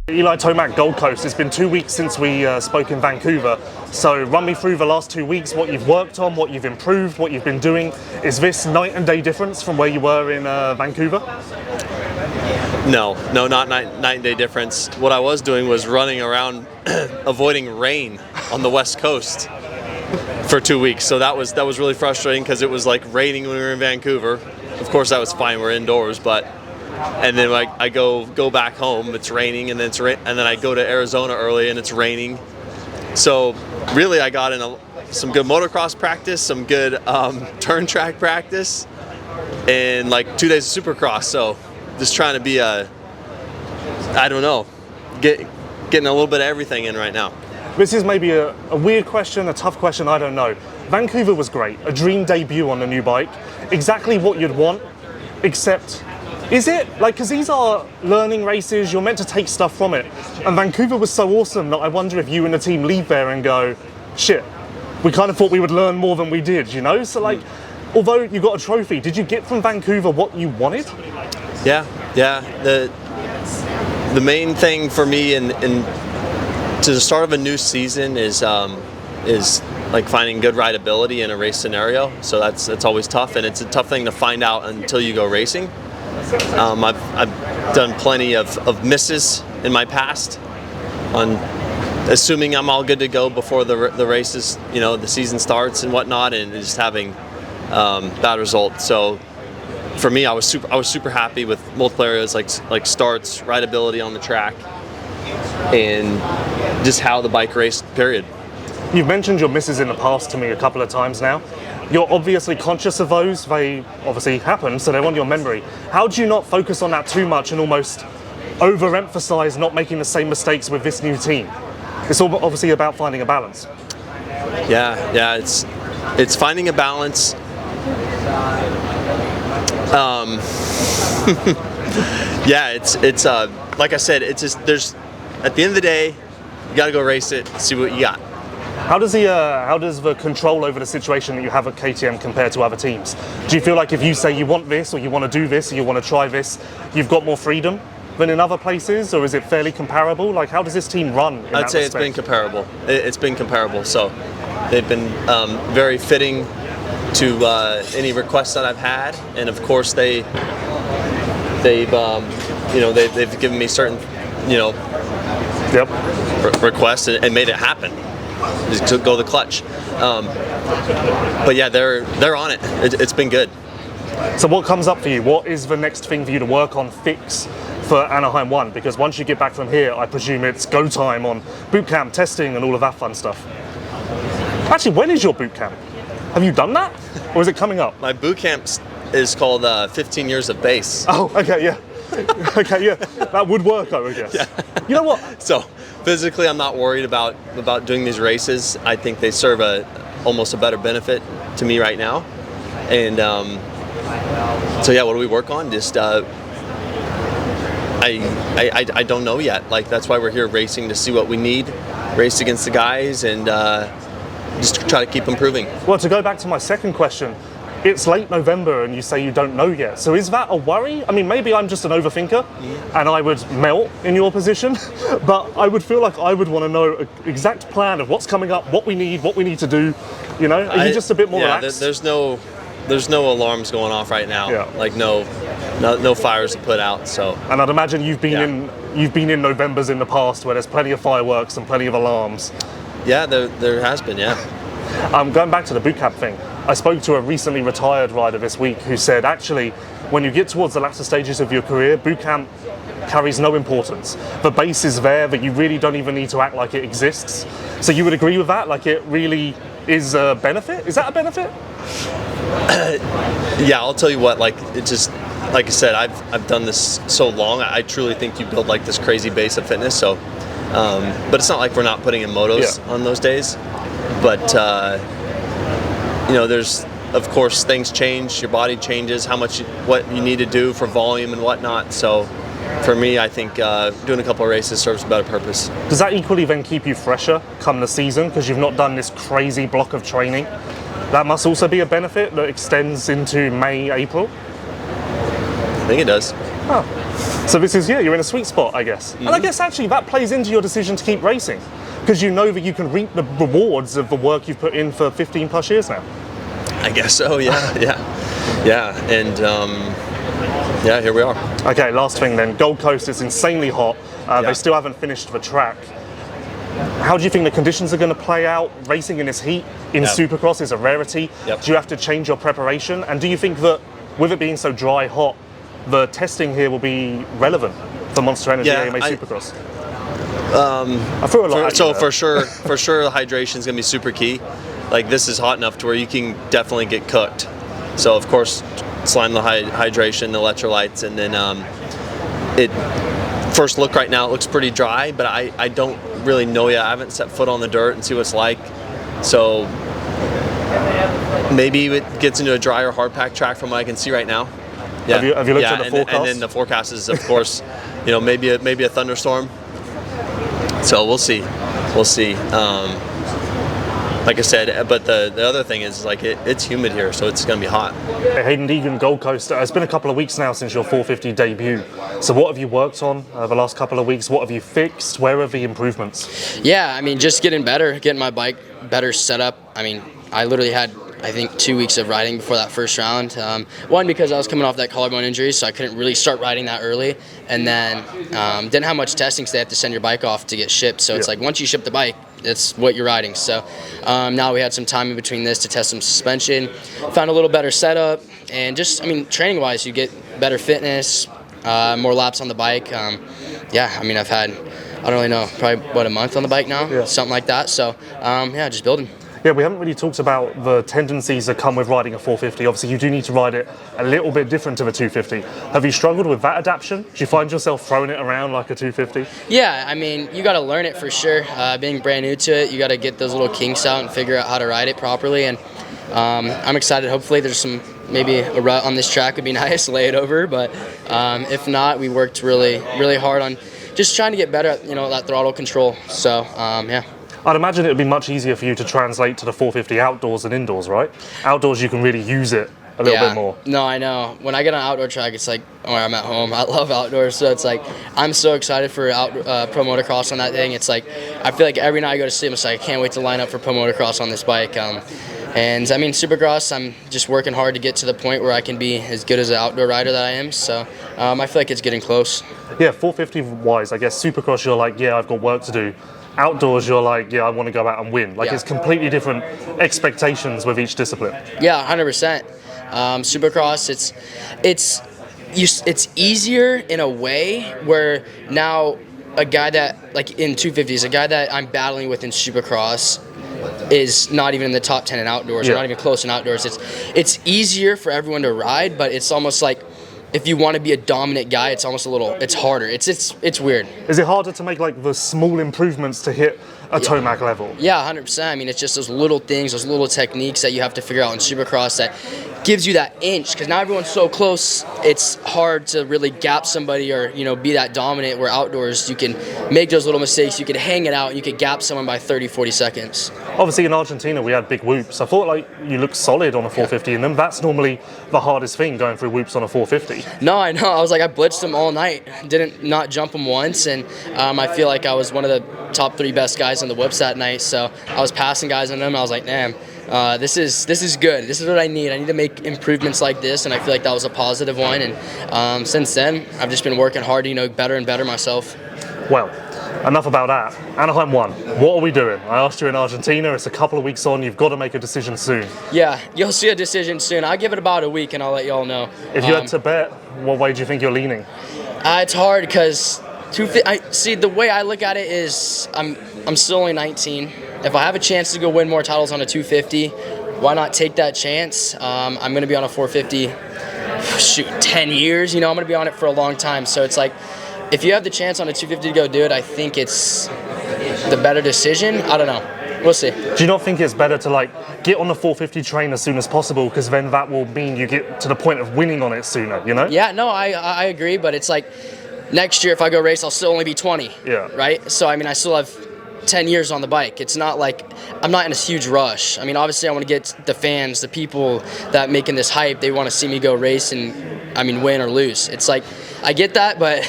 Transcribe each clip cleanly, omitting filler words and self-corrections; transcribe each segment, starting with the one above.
Eli Tomac, Gold Coast. It's been 2 weeks since we spoke in Vancouver. So run me through the last 2 weeks, what you've worked on, what you've improved, what you've been doing. Is this night and day difference from where you were in Vancouver? No, not night and day difference. What I was doing was running around avoiding rain on the West Coast for 2 weeks. So that was really frustrating because it was like raining when we were in Vancouver. Of course that was fine, we're indoors, and then I go back home, it's raining, and then and then I go to Arizona early and it's raining. So really I got in some good motocross practice, some good turn track practice, and like 2 days of Supercross. So just trying to be getting a little bit of everything in right now. This is maybe a weird question, a tough question, I don't know. Vancouver was great, a dream debut on the new bike, exactly what you'd want, except, is it? Like, because these are learning races, you're meant to take stuff from it. And Vancouver was so awesome that I wonder if you and the team leave there and go, shit, we kind of thought we would learn more than we did, you know? So like, although you got a trophy, did you get from Vancouver what you wanted? Yeah. The main thing for me in to the start of a new season is like finding good rideability in a race scenario. So that's always tough, and it's a tough thing to find out until you go racing. I've done plenty of misses in my past on assuming I'm all good to go before the races, the season starts and whatnot, and just having bad results. So for me, I was super happy with multiple areas like starts, rideability on the track, and just how the bike raced, period. You've mentioned your misses in the past to me a couple of times now. You're obviously conscious of those. They obviously happen, so they're on your memory. How do you not focus on that too much and almost overemphasize not making the same mistakes with this new team? It's all obviously about finding a balance. Yeah, it's finding a balance. Yeah, it's like I said, it's just at the end of the day, you got to go race it, see what you got. How does the control over the situation that you have at KTM compare to other teams? Do you feel like if you say you want this, or you want to do this, or you want to try this, you've got more freedom than in other places, or is it fairly comparable? Like, how does this team run in I'd say respect? It's been comparable. It's been comparable. So they've been very fitting to any requests that I've had, and of course they've given me certain requests and made it happen. Just to go the clutch. But yeah, they're on it. It's been good. So what comes up for you? What is the next thing for you to work on, fix for Anaheim 1? Because once you get back from here, I presume it's go time on boot camp, testing, and all of that fun stuff. Actually, when is your boot camp? Have you done that? Or is it coming up? My boot camp is called 15 Years of Base. Oh, okay, yeah. Okay, yeah. That would work, I would guess. Yeah. You know what? So physically, I'm not worried about doing these races. I think they serve almost a better benefit to me right now. And so yeah, what do we work on? Just I don't know yet. Like, that's why we're here racing, to see what we need, race against the guys, and just try to keep improving. Well, to go back to my second question, it's late November and you say you don't know yet. So is that a worry? I mean, maybe I'm just an overthinker and I would melt in your position, but I would feel like I would want to know an exact plan of what's coming up, what we need to do. Are you just a bit more relaxed? There's no alarms going off right now. Yeah. Like no fires to put out. So. And I'd imagine you've been in Novembers in the past where there's plenty of fireworks and plenty of alarms. Yeah, there has been, yeah. Going back to the boot camp thing, I spoke to a recently retired rider this week who said, actually, when you get towards the latter stages of your career, boot camp carries no importance. The base is there, but you really don't even need to act like it exists. So you would agree with that? Like, it really is a benefit? Is that a benefit? Yeah, I'll tell you what, like, it just, like I said, I've done this so long, I truly think you build like this crazy base of fitness. So, but it's not like we're not putting in motos on those days. But there's, of course, things change. Your body changes. What you need to do for volume and whatnot. So, for me, I think doing a couple of races serves a better purpose. Does that equally then keep you fresher come the season because you've not done this crazy block of training? That must also be a benefit that extends into May, April. I think it does. Oh. So this is, you're in a sweet spot, I guess. And I guess actually that plays into your decision to keep racing, because you know that you can reap the rewards of the work you've put in for 15 plus years now. I guess so, yeah. And here we are. Okay, last thing then. Gold Coast is insanely hot. They still haven't finished the track. How do you think the conditions are going to play out? Racing in this heat in Supercross is a rarity. Do you have to change your preparation? And do you think that with it being so dry, hot, the testing here will be relevant for Monster Energy AMA Supercross? I feel a lot. For sure, the hydration is going to be super key. Like, this is hot enough to where you can definitely get cooked. So of course, slime the hydration, the electrolytes, and then it. First look right now, it looks pretty dry, but I don't really know yet. I haven't set foot on the dirt and see what it's like. So maybe it gets into a drier hard pack track from what I can see right now. Yeah. Have you looked at the forecast? And then the forecast is, of course, maybe a thunderstorm. So we'll see. Like I said, but the other thing is, like, it's humid here, so it's going to be hot. Haiden Deegan, Gold Coast. It's been a couple of weeks now since your 450 debut. So what have you worked on the last couple of weeks? What have you fixed? Where are the improvements? Yeah, I mean, just getting better, getting my bike better set up. I mean, I literally had, I think, 2 weeks of riding before that first round. One, because I was coming off that collarbone injury, so I couldn't really start riding that early. And then didn't have much testing because they have to send your bike off to get shipped. So it's like, once you ship the bike, it's what you're riding. So now we had some time in between this to test some suspension, found a little better setup, and just, I mean, training-wise, you get better fitness, more laps on the bike. I mean, I've had, I don't really know, probably, a month on the bike now, something like that. So, just building. Yeah, we haven't really talked about the tendencies that come with riding a 450. Obviously, you do need to ride it a little bit different to the 250. Have you struggled with that adaptation? Do you find yourself throwing it around like a 250? Yeah, I mean, you got to learn it for sure. Being brand new to it, you got to get those little kinks out and figure out how to ride it properly. And I'm excited. Hopefully, there's maybe a rut on this track would be nice, lay it over. But if not, we worked really, really hard on just trying to get better at that throttle control. So I'd imagine it would be much easier for you to translate to the 450 outdoors than indoors, right? Outdoors, you can really use it a little bit more. No, I know. When I get on an outdoor track, it's like, I'm at home. I love outdoors, so it's like, I'm so excited for pro motocross on that thing. It's like, I feel like every night I go to sleep, I'm like, I can't wait to line up for pro motocross on this bike. And I mean, Supercross, I'm just working hard to get to the point where I can be as good as an outdoor rider that I am. So I feel like it's getting close. Yeah, 450-wise, I guess Supercross, you're like, I've got work to do. Outdoors, you're like, I want to go out and win. Like, it's completely different expectations with each discipline. Yeah, 100%. Supercross, it's easier in a way where now a guy that, like in 250s, a guy that I'm battling with in Supercross is not even in the top 10 in outdoors, or not even close in outdoors. It's easier for everyone to ride, but it's almost like, if you want to be a dominant guy, it's almost it's harder. It's weird. Is it harder to make like the small improvements to hit a Tomac level? Yeah, 100%. I mean, it's just those little things, those little techniques that you have to figure out in Supercross that gives you that inch, because now everyone's so close, it's hard to really gap somebody or be that dominant, where outdoors you can make those little mistakes, you can hang it out, and you could gap someone by 30-40 seconds. Obviously in Argentina we had big whoops. I thought like you looked solid on a 450 in them. That's normally the hardest thing, going through whoops on a 450. No, I know. I was like, I blitzed them all night, didn't not jump them once, and I feel like I was one of the top 3 best guys on the whoops that night. So I was passing guys on them. I was like, damn, this is good. This is what I need. I need to make improvements like this, and I feel like that was a positive one. And since then, I've just been working hard to better and better myself. Well, enough about that. Anaheim 1. What are we doing? I asked you in Argentina. It's a couple of weeks on. You've got to make a decision soon. Yeah, you'll see a decision soon. I'll give it about a week, and I'll let y'all know. If you had to bet, what way do you think you're leaning? It's hard because the way I look at it is I'm still only 19. If I have a chance to go win more titles on a 250, why not take that chance? I'm going to be on a 450, 10 years. I'm going to be on it for a long time. So it's like, if you have the chance on a 250 to go do it, I think it's the better decision. I don't know. We'll see. Do you not think it's better to get on the 450 train as soon as possible, because then that will mean you get to the point of winning on it sooner, Yeah, no, I agree, but it's like next year if I go race, I'll still only be 20. Yeah. Right? So, I mean, I still have 10 years on the bike. It's not like I'm not in a huge rush. I mean, obviously I want to get the fans, the people that making this hype, they want to see me go race and, win or lose. It's like, I get that, but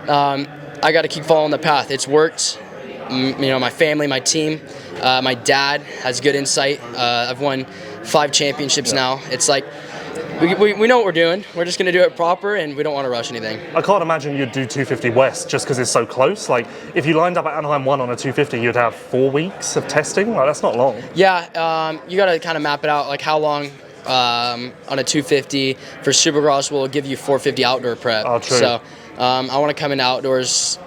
I got to keep following the path. It's worked. You know, my family, my team, my dad has good insight. I've won 5 championships now. It's like we know what we're doing. We're just going to do it proper, and we don't want to rush anything. I can't imagine you'd do 250 West just because it's so close. Like, if you lined up at Anaheim 1 on a 250, you'd have 4 weeks of testing. Like, that's not long. Yeah, you got to kind of map it out, like how long on a 250 for Supercross will give you 450 outdoor prep. Oh, true. So I want to come in outdoors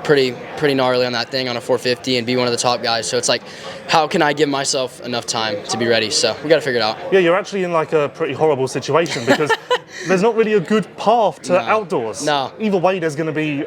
pretty gnarly on that thing on a 450 and be one of the top guys. So it's like, how can I give myself enough time to be ready? So we got to figure it out. Yeah, you're actually in like a pretty horrible situation because there's not really a good path to outdoors. No. Either way, there's going to be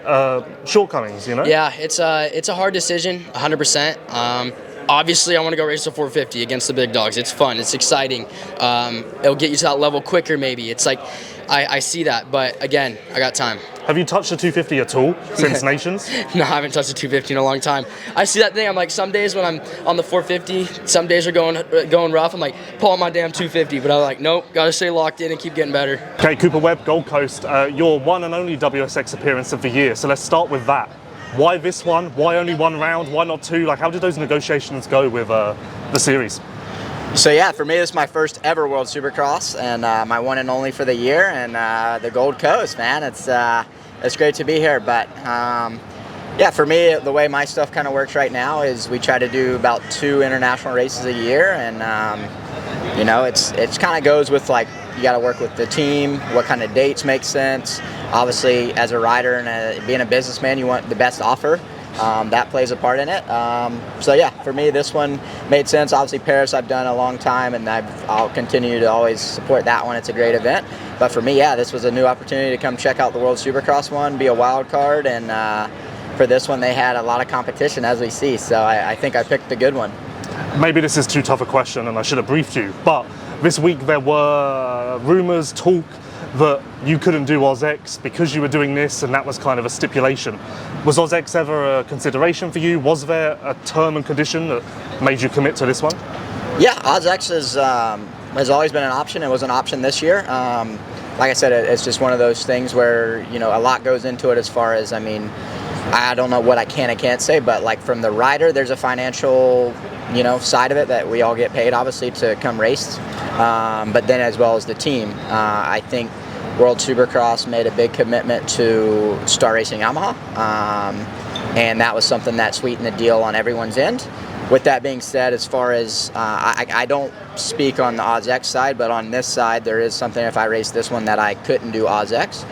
shortcomings, you know? Yeah, it's a hard decision, 100%. Obviously, I want to go race a 450 against the big dogs. It's fun. It's exciting. It'll get you to that level quicker, maybe. It's like, I see that. But again, I got time. Have you touched a 250 at all since Nations? No, I haven't touched a 250 in a long time. I see that thing. I'm like, some days when I'm on the 450, some days are going rough. I'm like, pull out my damn 250. But I'm like, nope, got to stay locked in and keep getting better. Okay, Cooper Webb, Gold Coast. Your one and only WSX appearance of the year. So let's start with that. Why this one? Why only 1 round? Why not 2? Like, how did those negotiations go with the series? So yeah, for me, this is my first ever World Supercross and my one and only for the year, and the Gold Coast, man. It's great to be here. But yeah, for me, the way my stuff kind of works right now is we try to do about 2 international races a year, and you know, it's kind of goes with like, you got to work with the team, what kind of dates make sense. Obviously, as a rider and being a businessman, you want the best offer. That plays a part in it. So yeah, for me, this one made sense. Obviously, Paris I've done a long time, and I'll continue to always support that one. It's a great event. But for me, yeah, this was a new opportunity to come check out the World Supercross one, be a wild card, and for this one, they had a lot of competition, as we see. So I think I picked the good one. Maybe this is too tough a question, and I should have briefed you, but this week there were rumours, talk that you couldn't do AUSX because you were doing this, and that was kind of a stipulation. Was AUSX ever a consideration for you? Was there a term and condition that made you commit to this one? Yeah, AUSX has always been an option. It was an option this year. Like I said, it's just one of those things where, you know, a lot goes into it as far as, I mean, I don't know what I can and can't say, but like from the rider, there's a financial, you know, side of it that we all get paid, obviously, to come race. But then as well as the team, I think World Supercross made a big commitment to Star Racing Yamaha, and that was something that sweetened the deal on everyone's end. With that being said, as far as I don't speak on the AUSX side, but on this side, there is something if I race this one that I couldn't do AUSX.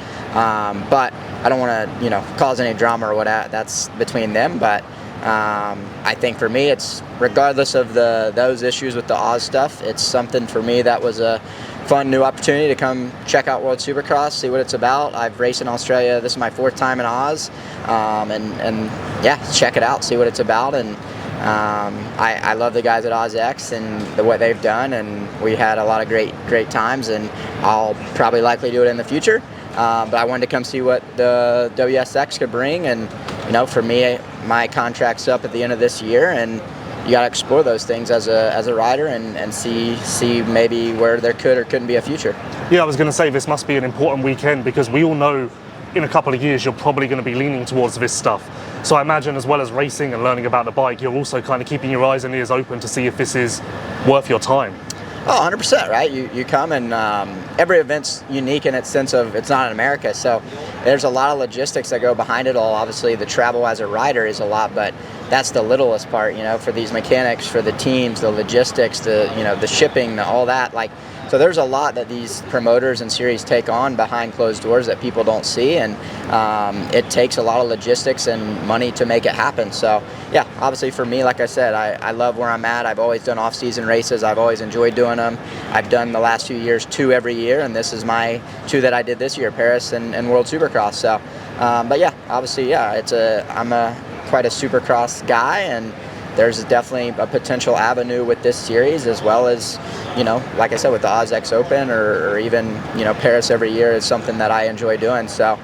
But I don't want to, you know, cause any drama or what. That's between them. But I think for me, it's regardless of those issues with the Oz stuff, it's something for me that was a fun new opportunity to come check out World Supercross, see what it's about. I've raced in Australia. This is my 4th time in Oz, and yeah, check it out, see what it's about. And I love the guys at AUSX and what they've done, and we had a lot of great times, and I'll probably likely do it in the future. But I wanted to come see what the WSX could bring, and you know, for me, my contract's up at the end of this year, and you got to explore those things as a rider and see maybe where there could or couldn't be a future. Yeah, I was going to say this must be an important weekend because we all know in a couple of years you're probably going to be leaning towards this stuff. So I imagine as well as racing and learning about the bike, you're also kind of keeping your eyes and ears open to see if this is worth your time. Oh, 100%, right? You come and every event's unique in its sense of it's not in America, so there's a lot of logistics that go behind it all. Obviously, the travel as a rider is a lot, but that's the littlest part, you know, for these mechanics, for the teams, the logistics, the shipping, all that. Like, so there's a lot that these promoters and series take on behind closed doors that people don't see, and it takes a lot of logistics and money to make it happen. So yeah, obviously for me, like I said, I love where I'm at. I've always done off-season races. I've always enjoyed doing them. I've done the last few years 2 every year, and this is my 2 that I did this year, Paris and World Supercross. So, but yeah, obviously, yeah, I'm quite a Supercross guy, and there's definitely a potential avenue with this series, as well as, you know, like I said, with the AUSX Open or even, you know, Paris every year is something that I enjoy doing. So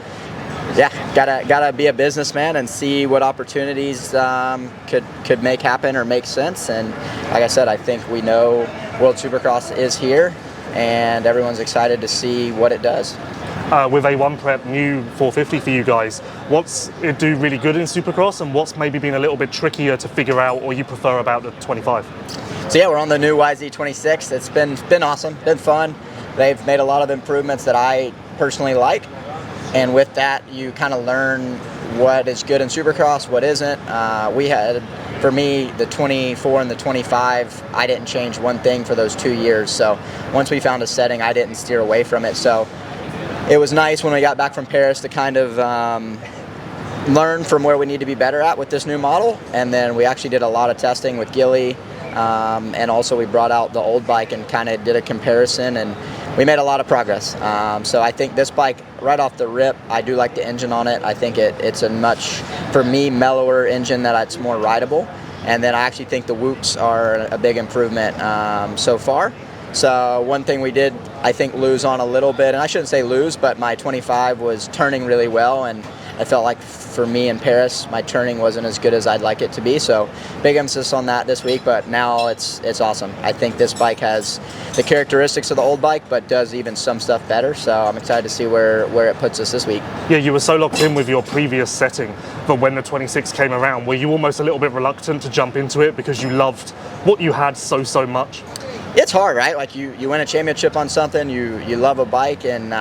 yeah, gotta be a businessman and see what opportunities could make happen or make sense. And like I said, I think we know World Supercross is here, and everyone's excited to see what it does. with A1 prep, new 450 for you guys. What's it do really good in Supercross, and what's maybe been a little bit trickier to figure out, or you prefer about the 25? So yeah, we're on the new YZ26. It's been awesome, been fun. They've made a lot of improvements that I personally like, and with that, you kind of learn what is good in Supercross, what isn't. We had, for me, the 24 and the 25, I didn't change one thing for those 2 years. So once we found a setting, I didn't steer away from it. So it was nice when we got back from Paris to kind of learn from where we need to be better at with this new model. And then we actually did a lot of testing with Gilly, and also we brought out the old bike and kind of did a comparison, and we made a lot of progress. So I think this bike, right off the rip, I do like the engine on it. I think it's a much, for me, mellower engine that it's more rideable. And then I actually think the whoops are a big improvement so far. So one thing we did, I think, lose on a little bit, and I shouldn't say lose, but my 25 was turning really well, and I felt like for me in Paris, my turning wasn't as good as I'd like it to be. So big emphasis on that this week, but now it's awesome. I think this bike has the characteristics of the old bike, but does even some stuff better. So I'm excited to see where it puts us this week. Yeah, you were so locked in with your previous setting, but when the 26 came around, were you almost a little bit reluctant to jump into it because you loved what you had so much? It's hard, right? Like you win a championship on something, you love a bike, and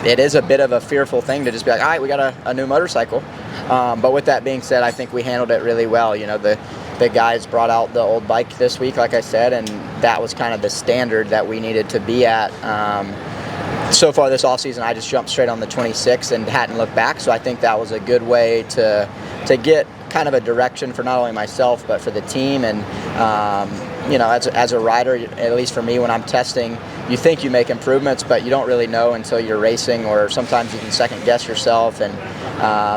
it is a bit of a fearful thing to just be like, all right, we got a new motorcycle. But with that being said, I think we handled it really well. You know, the guys brought out the old bike this week, like I said, and that was kind of the standard that we needed to be at. So far this offseason, I just jumped straight on the 26 and hadn't looked back. So I think that was a good way to get kind of a direction for not only myself, but for the team. And you know, as a rider, at least for me, when I'm testing, you think you make improvements, but you don't really know until you're racing, or sometimes you can second guess yourself. And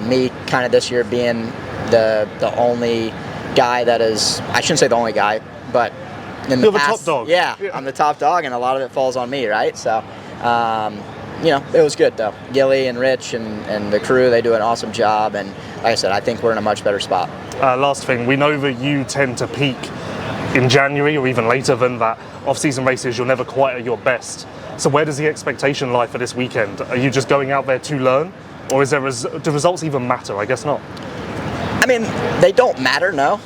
me kind of this year being the only guy that is, I shouldn't say the only guy, but in the past, top dog. Yeah, I'm the top dog, and a lot of it falls on me, right? So you know, it was good though. Gilly and Rich and the crew, they do an awesome job, and like I said, I think we're in a much better spot. Last thing, we know that you tend to peak in January or even later than that. Off-season races, you're never quite at your best. So where does the expectation lie for this weekend? Are you just going out there to learn, or is there do results even matter? I guess not. I mean, they don't matter, no.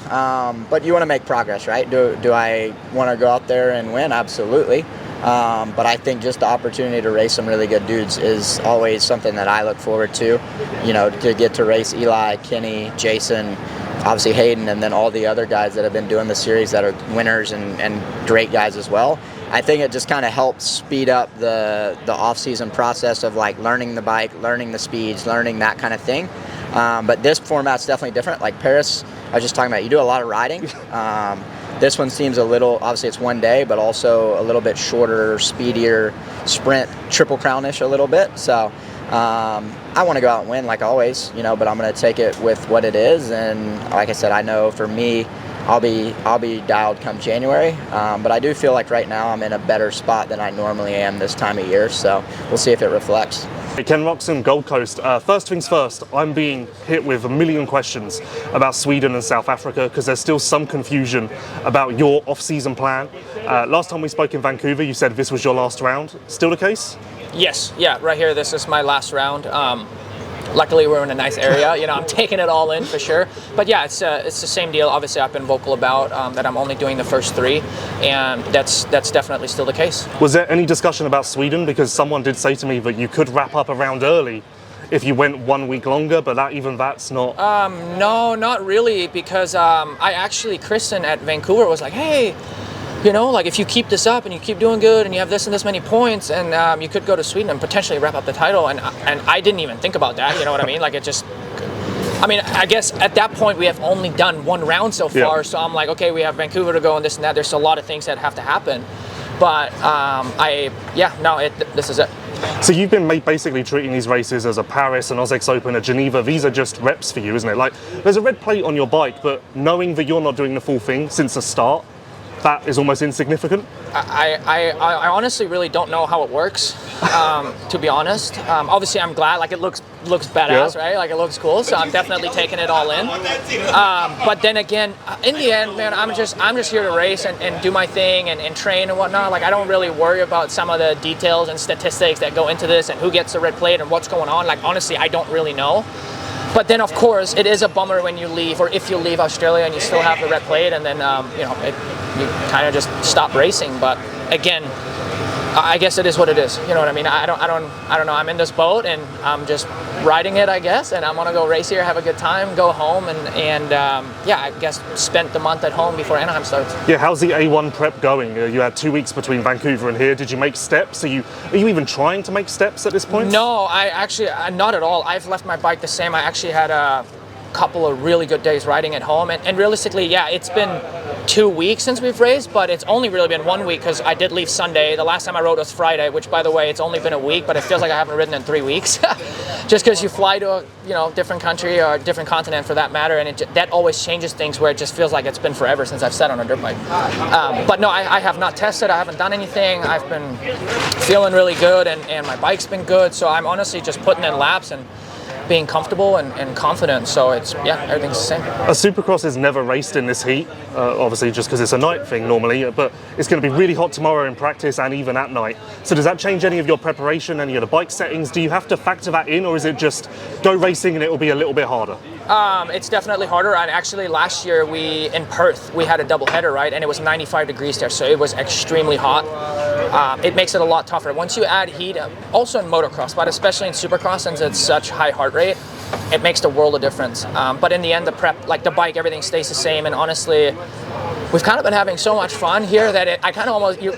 But you want to make progress, right? Do I want to go out there and win? Absolutely. But I think just the opportunity to race some really good dudes is always something that I look forward to. You know, to get to race Eli, Kenny, Jason, obviously Haiden, and then all the other guys that have been doing the series that are winners and great guys as well. I think it just kind of helps speed up the off-season process of like learning the bike, learning the speeds, learning that kind of thing. But this format's definitely different. Like Paris, I was just talking about, you do a lot of riding. This one seems a little, obviously it's one day, but also a little bit shorter, speedier, sprint, triple crown-ish a little bit. So I want to go out and win like always, you know, but I'm going to take it with what it is. And like I said, I know for me, I'll be dialed come January. But I do feel like right now I'm in a better spot than I normally am this time of year. So we'll see if it reflects. Hey, Ken Roczen, Gold Coast. First things first, I'm being hit with a million questions about Sweden and South Africa because there's still some confusion about your off-season plan. Last time we spoke in Vancouver, you said this was your last round. Still the case? Yes, yeah, right here, this is my last round. Luckily, we're in a nice area. You know, I'm taking it all in for sure. But yeah, it's the same deal. Obviously, I've been vocal about that I'm only doing the first three, and that's definitely still the case. Was there any discussion about Sweden? Because someone did say to me that you could wrap up a round early if you went 1 week longer, but that's not... No, not really, because Kristen at Vancouver was like, hey, you know, like if you keep this up and you keep doing good and you have this and this many points, and you could go to Sweden and potentially wrap up the title. And I didn't even think about that. You know what I mean? Like it just, I mean, I guess at that point we have only done one round so far. Yeah. So I'm like, okay, we have Vancouver to go and this and that. There's a lot of things that have to happen. But this is it. So you've been basically treating these races as a Paris, an AUSX Open, a Geneva. These are just reps for you, isn't it? Like there's a red plate on your bike, but knowing that you're not doing the full thing since the start, that is almost insignificant? I honestly really don't know how it works. to be honest. Obviously, I'm glad. Like, it looks badass, right? Like, it looks cool. So I'm definitely taking it all in. But then again, in the end, man, I'm just here to race and do my thing and train and whatnot. Like, I don't really worry about some of the details and statistics that go into this and who gets the red plate and what's going on. Like, honestly, I don't really know. But then, of course, it is a bummer when you leave, or if you leave Australia and you still have the red plate, and then you kind of just stop racing. But again, I guess it is what it is. You know what I mean? I don't know. I'm in this boat and I'm just riding it, I guess. And I'm gonna go race here, have a good time, go home, and I guess spent the month at home before Anaheim starts. Yeah, how's the A1 prep going? You had 2 weeks between Vancouver and here. Did you make steps? Are you even trying to make steps at this point? No, not at all. I've left my bike the same. I actually had a couple of really good days riding at home, and realistically, yeah, it's been 2 weeks since we've raced, but it's only really been 1 week because I did leave Sunday. The last time I rode was Friday, which, by the way, it's only been a week, but it feels like I haven't ridden in 3 weeks. Just because you fly to a different country or a different continent for that matter, and that always changes things where it just feels like it's been forever since I've sat on a dirt bike. But no, I have not tested. I haven't done anything. I've been feeling really good, and my bike's been good, so I'm honestly just putting in laps and being comfortable and confident. So everything's the same. A Supercross is never raced in this heat, obviously just because it's a night thing normally, but it's going to be really hot tomorrow in practice and even at night. So does that change any of your preparation, any of the bike settings? Do you have to factor that in, or is it just go racing and it will be a little bit harder? It's definitely harder. And actually last year in Perth, we had a double header, right? And it was 95 degrees there, so it was extremely hot. It makes it a lot tougher. Once you add heat, also in motocross, but especially in Supercross, since it's such high heart rate, it makes the world of difference. But in the end, the prep, like the bike, everything stays the same. And honestly, we've kind of been having so much fun here that I kind of you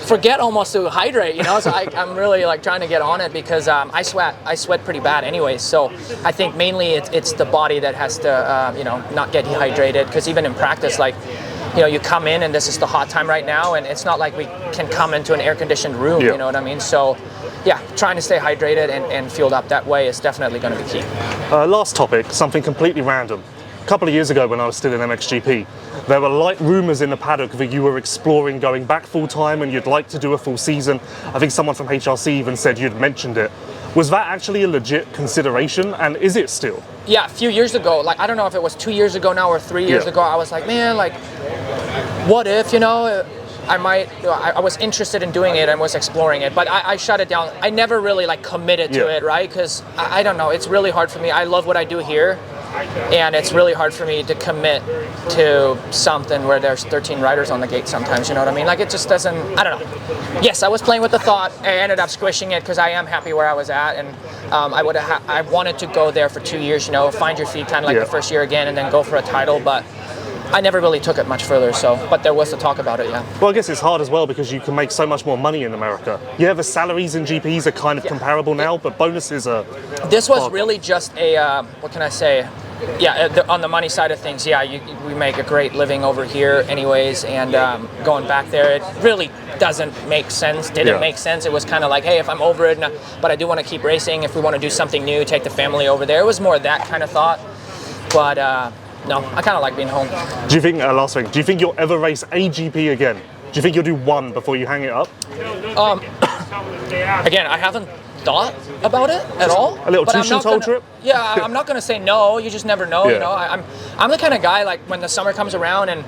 forget almost to hydrate, So I'm really like trying to get on it because I sweat pretty bad anyways. So I think mainly it's the body that has to not get dehydrated, because even in practice, like, you come in and this is the hot time right now, and it's not like we can come into an air-conditioned room, you know what I mean? So yeah, trying to stay hydrated and fueled up that way is definitely going to be key. Last topic, something completely random. A couple of years ago when I was still in MXGP, there were light rumours in the paddock that you were exploring going back full-time and you'd like to do a full season. I think someone from HRC even said you'd mentioned it. Was that actually a legit consideration, and is it still? Yeah, a few years ago, like I don't know if it was 2 years ago now or 3 years ago, I was like, man, like, what if, I was interested in doing it and was exploring it, but I shut it down. I never really like committed to it, right? Because I don't know, it's really hard for me. I love what I do here, and it's really hard for me to commit to something where there's 13 riders on the gate sometimes, you know what I mean? Like, it just doesn't, I don't know. Yes, I was playing with the thought. I ended up squishing it because I am happy where I was at, and I wanted to go there for 2 years, find your feet kind of like the first year again and then go for a title, but I never really took it much further, but there was the talk about it, yeah. Well, I guess it's hard as well because you can make so much more money in America. Yeah, the salaries in GPs are kind of comparable now, but bonuses are... This was really just a, what can I say? Yeah, on the money side of things, we make a great living over here anyways, and going back there, it really doesn't make sense, didn't make sense. It was kind of like, hey, if I'm over it, but I do want to keep racing, if we want to do something new, take the family over there. It was more that kind of thought, but no, I kind of like being home. Do you think, last thing, do you think you'll ever race a GP again? Do you think you'll do one before you hang it up? Again, I haven't thought about it at all. A little Tushintoll trip? Yeah, I'm not going to say no. You just never know, I'm the kind of guy, like, when the summer comes around and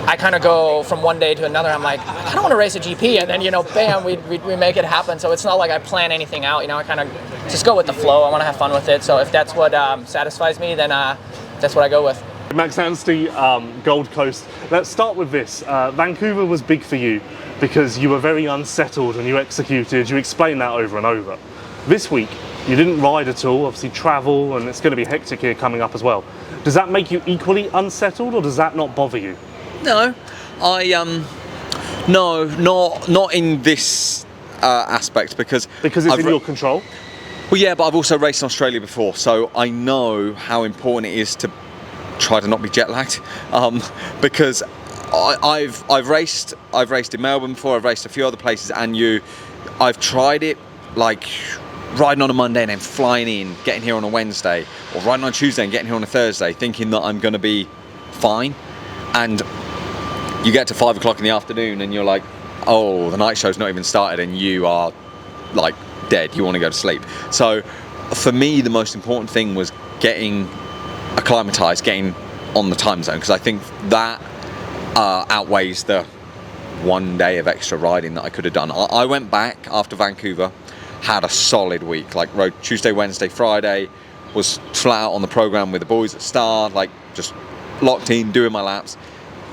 I kind of go from one day to another, I'm like, I don't want to race a GP, and then, bam, we make it happen. So it's not like I plan anything out, I kind of just go with the flow. I want to have fun with it. So if that's what satisfies me, then that's what I go with. Max Anstie, Gold Coast. Let's start with this. Vancouver was big for you because you were very unsettled and you executed. You explained that over and over. This week, you didn't ride at all, obviously travel, and it's going to be hectic here coming up as well. Does that make you equally unsettled, or does that not bother you? No, not in this aspect because it's in your control. Well, yeah, but I've also raced in Australia before, so I know how important it is to try to not be jet lagged. Because I've raced in Melbourne before. I've raced a few other places, and I've tried it, like riding on a Monday and then flying in, getting here on a Wednesday, or riding on a Tuesday and getting here on a Thursday, thinking that I'm going to be fine, and you get to 5 o'clock in the afternoon and you're like, oh, the night show's not even started and you are like dead. You want to go to sleep. So for me, the most important thing was getting acclimatized, getting on the time zone, because I think that outweighs the 1 day of extra riding that I could have done. I went back after Vancouver, had a solid week, like rode Tuesday, Wednesday, Friday, was flat out on the program with the boys at Star, like just locked in, doing my laps,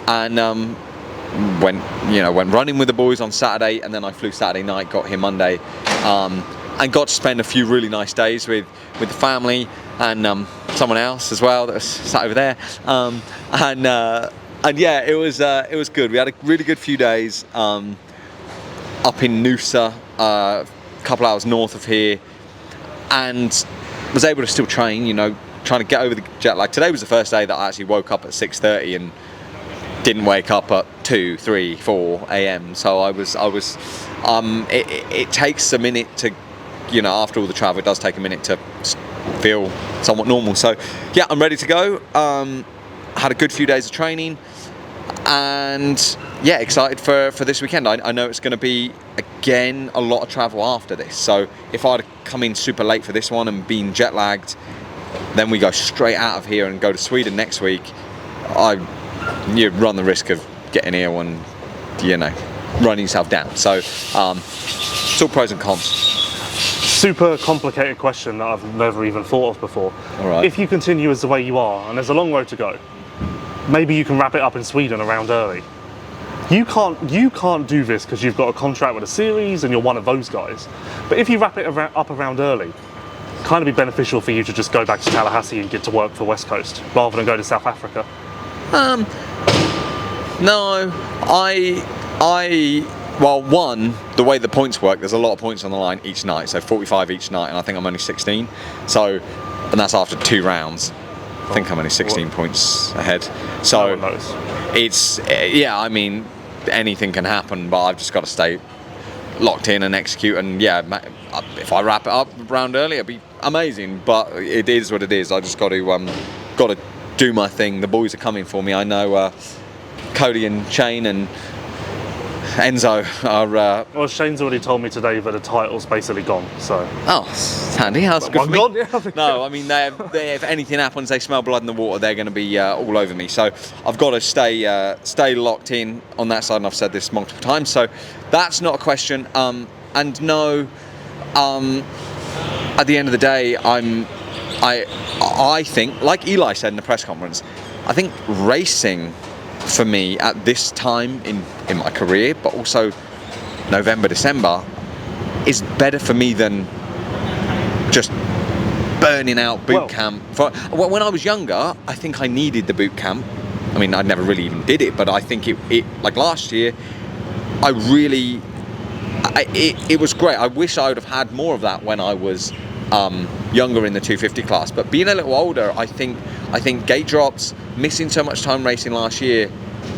and went running with the boys on Saturday, and then I flew Saturday night, got here Monday, and got to spend a few really nice days with the family and someone else as well that was sat over there, and yeah, it was good. We had a really good few days up in Noosa, a couple hours north of here, and was able to still train, trying to get over the jet lag. Today was the first day that I actually woke up at 6:30 and didn't wake up at 2, 3, 4 a.m. So I was it takes a minute to, after all the travel, it does take a minute to feel somewhat normal. So yeah, I'm ready to go. Had a good few days of training, and yeah, excited for this weekend. I know it's going to be, again, a lot of travel after this. So if I'd come in super late for this one and been jet lagged, then we go straight out of here and go to Sweden next week, you run the risk of getting ill and, running yourself down. So it's all pros and cons. Super complicated question that I've never even thought of before. All right. If you continue as the way you are, and there's a long road to go, maybe you can wrap it up in Sweden a round early. You can't do this because you've got a contract with a series and you're one of those guys. But if you wrap it up a round early, kind of be beneficial for you to just go back to Tallahassee and get to work for West Coast rather than go to South Africa. No, well, one, the way the points work, there's a lot of points on the line each night, so 45 each night, and I think I'm only 16. So, and that's after 2 rounds. I think I'm only 16 points ahead. So No one knows. it's, yeah, I mean, anything can happen, but I've just got to stay locked in and execute. And yeah, if I wrap it up a round early, it'd be amazing. But it is what it is. I just got to do my thing. The boys are coming for me. I know Cody and Shane and Enzo are. Well, Shane's already told me today that the title's basically gone. So. Oh, it's handy. That's good for me. God, yeah. No, I mean, if anything happens, they smell blood in the water. They're going to be all over me. So I've got to stay locked in on that side, and I've said this multiple times. So that's not a question. And no, at the end of the day, I think, like Eli said in the press conference, I think racing for me at this time in my career, but also November, December, is better for me than just burning out boot camp. When I was younger, I think I needed the boot camp. I mean, I never really even did it, but I think it like last year, it was great. I wish I would have had more of that when I was younger in the 250 class. But being a little older, I think gate drops, missing so much time racing last year,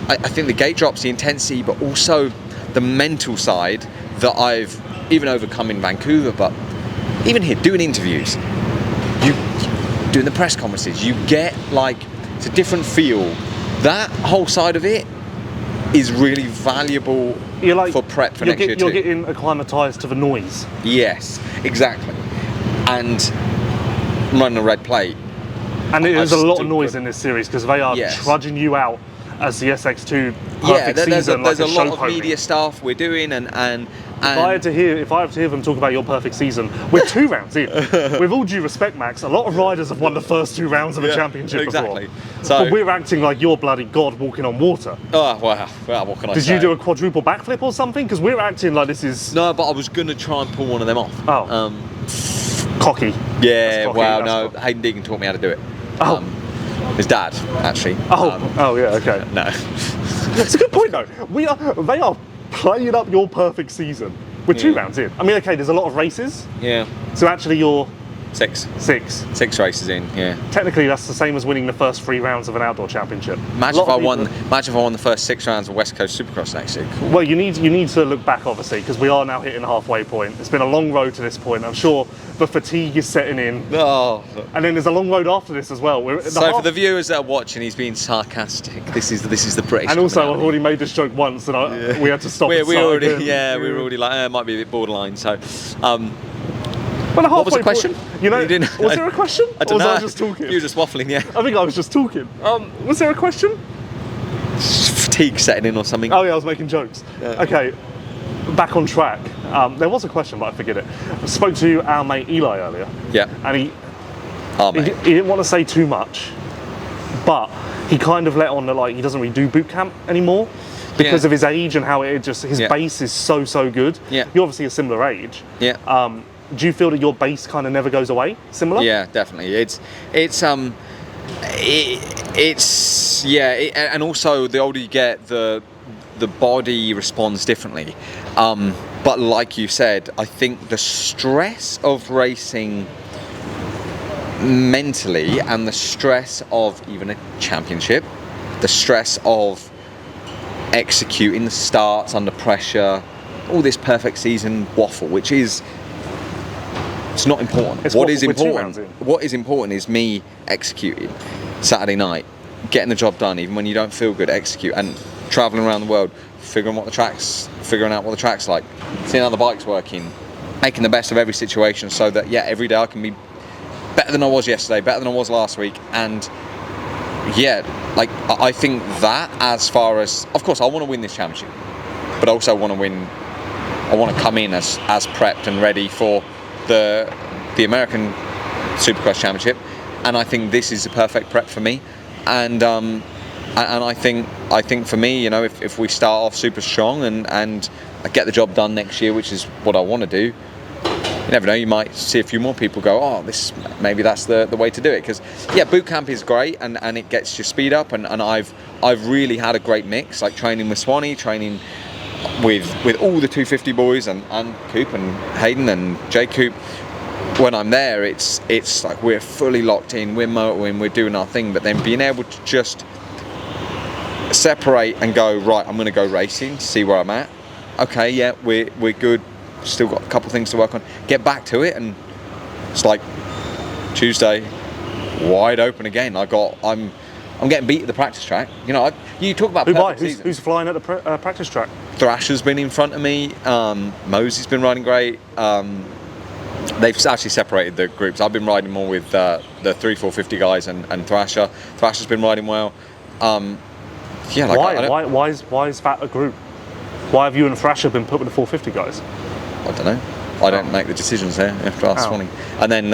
I think the gate drops, the intensity, but also the mental side that I've even overcome in Vancouver, but even here, doing interviews, doing the press conferences, you get it's a different feel. That whole side of it is really valuable for prep for next year too. You're getting acclimatised to the noise. Yes, exactly. And running a red plate. And there's a lot of noise in this series because they are trudging you out as the SX2 perfect season. There's a lot of media stuff we're doing, and if I have to hear them talk about your perfect season, we're 2 rounds in. With all due respect, Max, a lot of riders have won the first 2 rounds of a championship before. So, but we're acting like you're bloody God walking on water. Oh, wow, what can I say? Did you do a quadruple backflip or something? Because we're acting like this is... No, but I was going to try and pull one of them off. Oh. Cocky. Yeah, cocky. wow, no, Haiden Deegan taught me how to do it. Oh. His dad, actually. Oh, yeah, okay. No. It's a good point, though. They are playing up your perfect season. We're 2 rounds in. I mean, okay, there's a lot of races. Yeah. So actually, you're 6 races in. Yeah. Technically, that's the same as winning the first 3 rounds of an outdoor championship. Imagine if I won the first 6 rounds of West Coast Supercross next year. Well, you need to look back, obviously, because we are now hitting the halfway point. It's been a long road to this point. I'm sure the fatigue is setting in. Oh. And then there's a long road after this as well. So for the viewers that are watching, he's being sarcastic. This is the British. And also, I've already made this joke once, and we had to stop. We were already like, it might be a bit borderline. So. What was the question? Was there a question? I don't know. Or was I just talking? You were just waffling, yeah. I think I was just talking. Was there a question? Fatigue setting in or something. Oh yeah, I was making jokes. Yeah. Okay, back on track. There was a question, but I forget it. I spoke to our mate Eli earlier. Yeah. And he didn't want to say too much, but he kind of let on that he doesn't really do boot camp anymore because of his age and how his base is so good. Yeah. You're obviously a similar age. Yeah. Do you feel that your base kind of never goes away? Similar? Yeah, definitely. And also the older you get, the body responds differently. But like you said, I think the stress of racing mentally and the stress of even a championship, the stress of executing the starts under pressure, all this perfect season waffle, which is. It's not important. What is important is me executing Saturday night, getting the job done, even when you don't feel good, execute, and traveling around the world, figuring out what the track's like, seeing how the bike's working, making the best of every situation so that, every day I can be better than I was yesterday, better than I was last week. And I think that, as far as, of course, I want to win this championship, but also I want to come in as prepped and ready for the American Supercross Championship, and I think this is a perfect prep for me. And I think for me, if we start off super strong and I get the job done next year, which is what I want to do, you never know, you might see a few more people go, maybe that's the way to do it. Because boot camp is great and it gets your speed up, and I've really had a great mix, like training with Swanee, training with all the 250 boys and Coop and Haiden and J Coop. When I'm there, it's like we're fully locked in, we're motoring, we're doing our thing, but then being able to just separate and go, right, I'm going to go racing, see where I'm at. Okay, we're good, still got a couple of things to work on, get back to it, and it's like Tuesday, wide open again. I'm getting beat at the practice track. You talk about who's flying at the practice track? Thrasher's been in front of me. Mosey's been riding great. They've actually separated the groups. I've been riding more with the 3-4-50 guys and Thrasher. Thrasher's been riding well. Why is that a group? Why have you and Thrasher been put with the 450 guys? I don't know. I don't make the decisions there. You have to ask Swanee. And then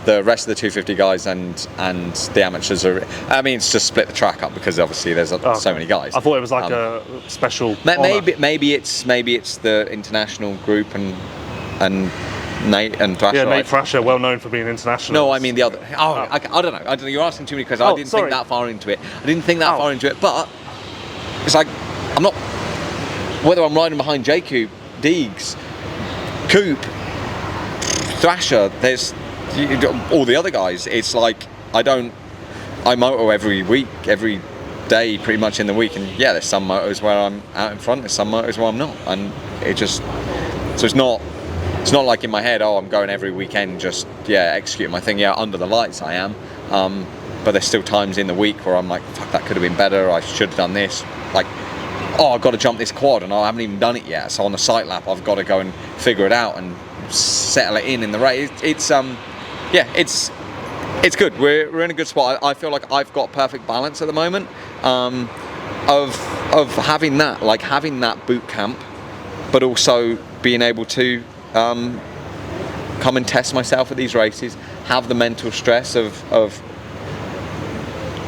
the rest of the 250 guys and the amateurs are. I mean, it's just split the track up because obviously there's so many guys. I thought it was like a special. Maybe it's the international group and Nate and Thrasher. Yeah, Nate Thrasher, well known for being international. No, I mean the other. I don't know. You're asking too many questions. I didn't think that far into it. But it's like I'm not. Whether I'm riding behind J Coop, Deegs, Coop, Thrasher, there's all the other guys. It's like I moto every week, every day, pretty much in the week, and there's some motos where I'm out in front, there's some motos where I'm not, and so it's not like in my head, I'm going every weekend just executing my thing. Under the lights I am, but there's still times in the week where I'm like, fuck, that could have been better, I should have done this, like, I've got to jump this quad and I haven't even done it yet, so on the sight lap I've got to go and figure it out and settle it in the race. It's good. We're in a good spot. I feel like I've got perfect balance at the moment of having that boot camp, but also being able to come and test myself at these races, have the mental stress of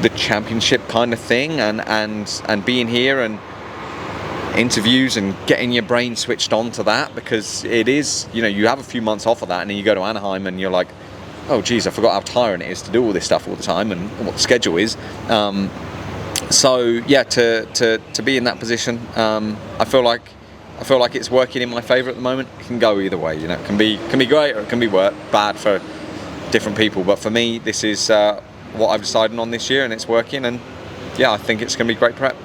the championship kind of thing, and being here and interviews and getting your brain switched on to that, because it is, you have a few months off of that and then you go to Anaheim and you're like, oh geez, I forgot how tiring it is to do all this stuff all the time and what the schedule is. To be in that position, I feel like it's working in my favour at the moment. It can go either way, it can be great or it can be bad for different people. But for me, this is what I've decided on this year, and it's working. And yeah, I think it's going to be great prep.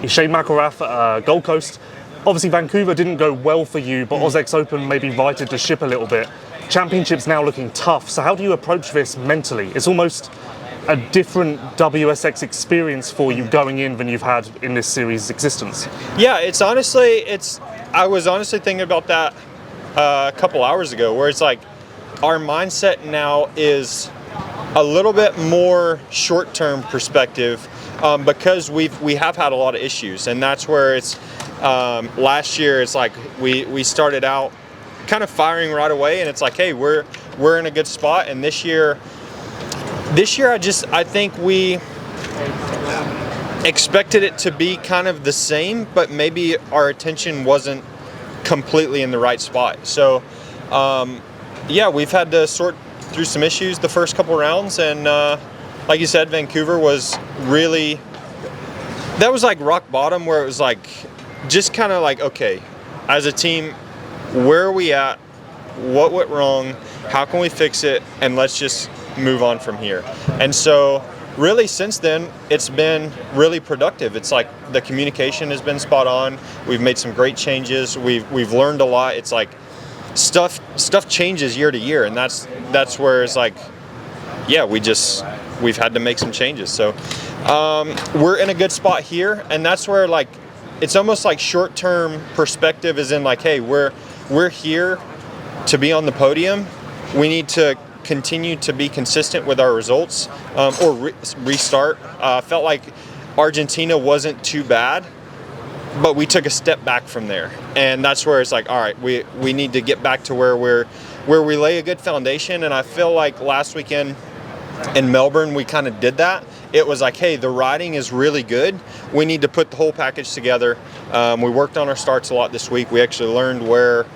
Shane McElrath, Gold Coast. Obviously, Vancouver didn't go well for you, but AUSX Open maybe righted the ship a little bit. Championship's now looking tough. So how do you approach this mentally? It's almost a different WSX experience for you going in than you've had in this series' existence. Yeah, I was honestly thinking about that a couple hours ago, where it's like our mindset now is a little bit more short-term perspective, because we have had a lot of issues, and that's where it's last year it's like we started out kind of firing right away, and it's like, hey, we're in a good spot. And this year I think we expected it to be kind of the same, but maybe our attention wasn't completely in the right spot. So yeah, we've had to sort through some issues the first couple rounds, and like you said, Vancouver was really, that was like rock bottom, where it was like just kind of like, okay, as a team, where are we at? What went wrong? How can we fix it? And let's just move on from here. And so really since then, it's been really productive. It's like the communication has been spot on. We've made some great changes. We've learned a lot. It's like stuff changes year to year, and that's where it's like, yeah, we've had to make some changes. So we're in a good spot here, and that's where like it's almost like short-term perspective is in like, hey, we're here to be on the podium. We need to continue to be consistent with our results, or restart. Felt like Argentina wasn't too bad, but we took a step back from there, and that's where it's like, all right, we need to get back to where we lay a good foundation. And I feel like last weekend in Melbourne we kind of did that. It was like, hey, the riding is really good. We need to put the whole package together. We worked on our starts a lot this week. We actually learned where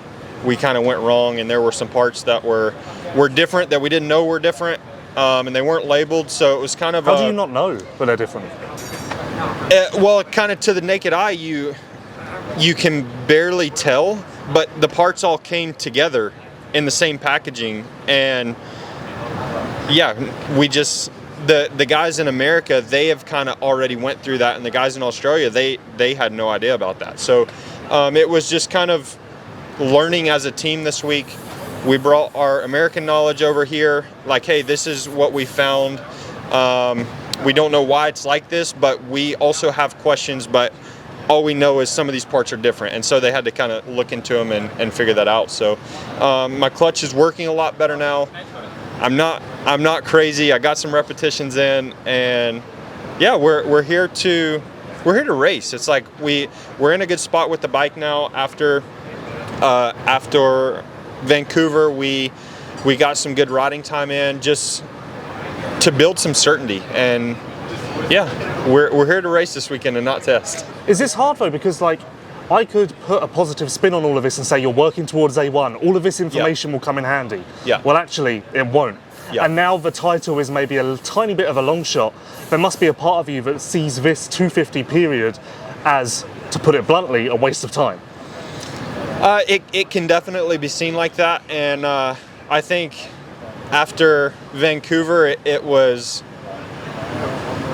we kind of went wrong, and there were some parts that were different that we didn't know were different, and they weren't labeled. So it was kind of. How do you not know that they're different? Well, kind of to the naked eye, you can barely tell, but the parts all came together in the same packaging, and yeah, we just the guys in America, they have kind of already went through that, and the guys in Australia, they had no idea about that. So it was just kind of learning as a team this week. We brought our American knowledge over here, like, hey, this is what we found. We don't know why it's like this, but we also have questions, but all we know is some of these parts are different. And so they had to kind of look into them and figure that out. So my clutch is working a lot better now. I'm not crazy. I got some repetitions in, and yeah, we're here to race. It's like we're in a good spot with the bike now. After Vancouver, we got some good riding time in, just to build some certainty. And yeah, we're here to race this weekend and not test. Is this hard though? Because like, I could put a positive spin on all of this and say you're working towards A1. All of this information will come in handy. Yeah. Well, actually, it won't. Yeah. And now the title is maybe a tiny bit of a long shot. There must be a part of you that sees this 250 period as, to put it bluntly, a waste of time. It can definitely be seen like that, and I think after Vancouver, it was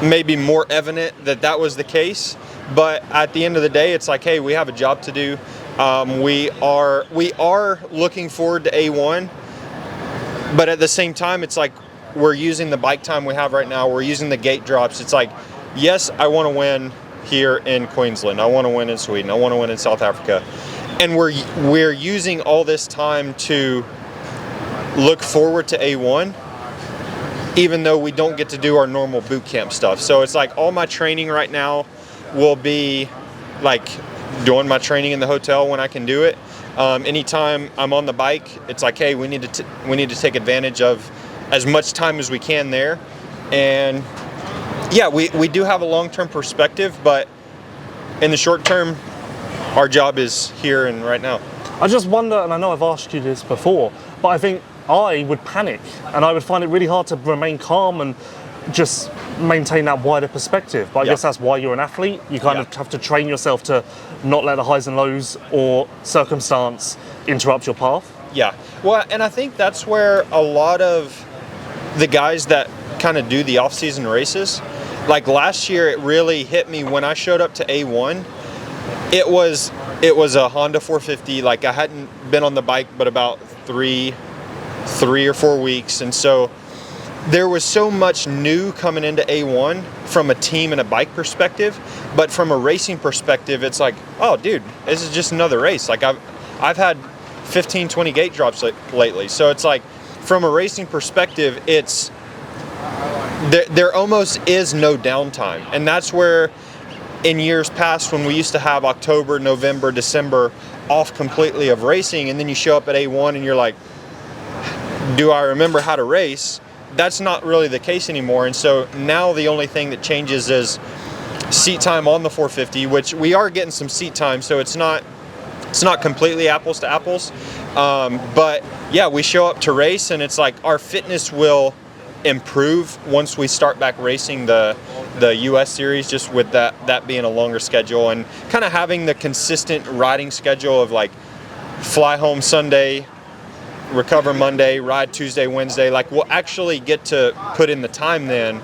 maybe more evident that was the case. But at the end of the day, it's like, hey, we have a job to do. We are looking forward to A1, but at the same time, it's like we're using the bike time we have right now. We're using the gate drops. It's like, yes, I want to win here in Queensland. I want to win in Sweden. I want to win in South Africa. And we're using all this time to look forward to A1, even though we don't get to do our normal boot camp stuff. So it's like all my training right now will be like doing my training in the hotel when I can do it. Anytime I'm on the bike, it's like, hey, we need to take advantage of as much time as we can there. And yeah, we do have a long-term perspective, but in the short term, our job is here and right now. I just wonder, and I know I've asked you this before, but I think I would panic and I would find it really hard to remain calm and just maintain that wider perspective. But I guess that's why you're an athlete. You kind of have to train yourself to not let the highs and lows or circumstance interrupt your path. Yeah, well, and I think that's where a lot of the guys that kind of do the off-season races. Like last year, it really hit me when I showed up to A1. It was a Honda 450. Like I hadn't been on the bike but about three or 4 weeks, and so there was so much new coming into A1 from a team and a bike perspective, but from a racing perspective, it's like, oh dude, this is just another race. Like I've had 15, 20 gate drops lately. So it's like, from a racing perspective, it's, there almost is no downtime. And that's where in years past, when we used to have October, November, December off completely of racing, and then you show up at A1 and you're like, do I remember how to race? That's not really the case anymore. And so now the only thing that changes is seat time on the 450, which we are getting some seat time, so it's not completely apples to apples. But yeah, we show up to race, and it's like our fitness will improve once we start back racing the US series, just with that being a longer schedule and kind of having the consistent riding schedule of like fly home Sunday, recover Monday, ride Tuesday, Wednesday. Like we'll actually get to put in the time then.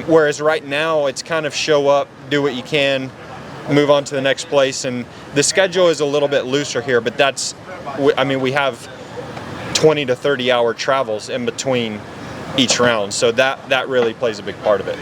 Whereas right now it's kind of show up, do what you can, move on to the next place. And the schedule is a little bit looser here, but we have 20 to 30 hour travels in between each round. So that really plays a big part of it.